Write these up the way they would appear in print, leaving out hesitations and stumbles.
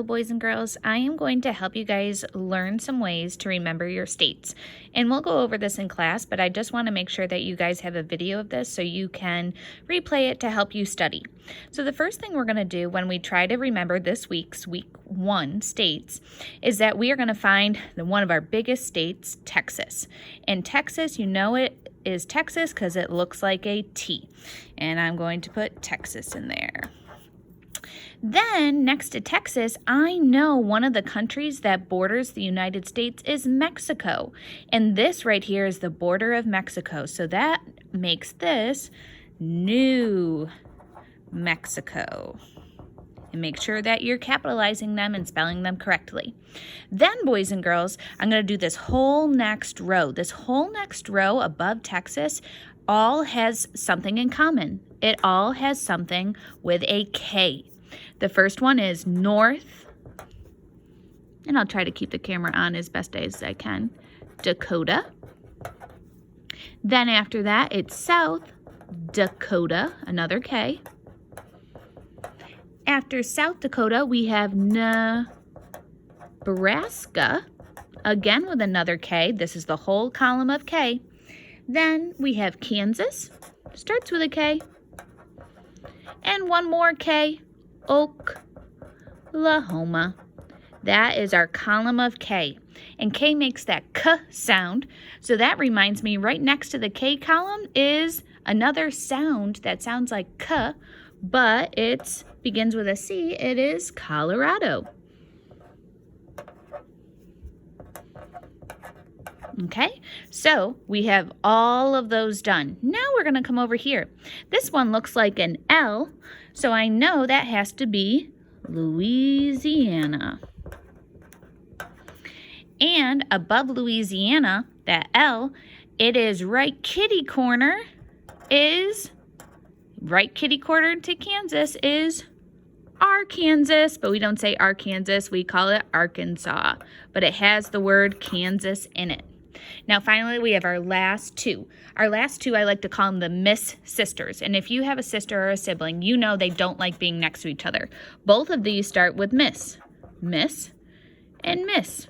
So, boys and girls, I am going to help you guys learn some ways to remember your states. And we'll go over this in class, but I just want to make sure that you guys have a video of this so you can replay it to help you study. So the first thing we're going to do when we try to remember this week's week 1 states is that we are going to find one of our biggest states, Texas. And Texas, you know it is Texas because it looks like a T. And I'm going to put Texas in there. Then, next to Texas, I know one of the countries that borders the United States is Mexico. And this right here is the border of Mexico. So that makes this New Mexico. And make sure that you're capitalizing them and spelling them correctly. Then, boys and girls, I'm going to do this whole next row. This whole next row above Texas all has something in common. It all has something with a K. The first one is North, and I'll try to keep the camera on as best as I can, Dakota. Then after that, it's South Dakota, another K. After South Dakota, we have Nebraska, again with another K. This is the whole column of K. Then we have Kansas, starts with a K. And one more K. Oklahoma. That is our column of K. And K makes that K sound. So that reminds me, right next to the K column is another sound that sounds like K, but it begins with a C. It is Colorado. Okay, so we have all of those done. Now we're going to come over here. This one looks like an L, so I know that has to be Louisiana. And above Louisiana, that L, it is right kitty corner to Kansas is Arkansas, but we don't say Arkansas, we call it Arkansas, but it has the word Kansas in it. Now, finally, we have our last two. Our last two, I like to call them the Miss Sisters. And if you have a sister or a sibling, you know they don't like being next to each other. Both of these start with Miss. Miss and Miss.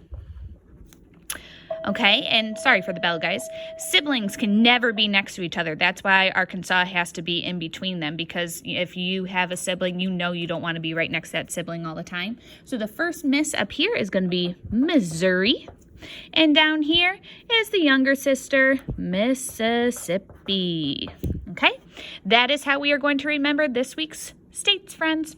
Okay, and sorry for the bell, guys. Siblings can never be next to each other. That's why Arkansas has to be in between them, because if you have a sibling, you know you don't want to be right next to that sibling all the time. So the first Miss up here is going to be Missouri. And down here is the younger sister, Mississippi. Okay, that is how we are going to remember this week's states, friends.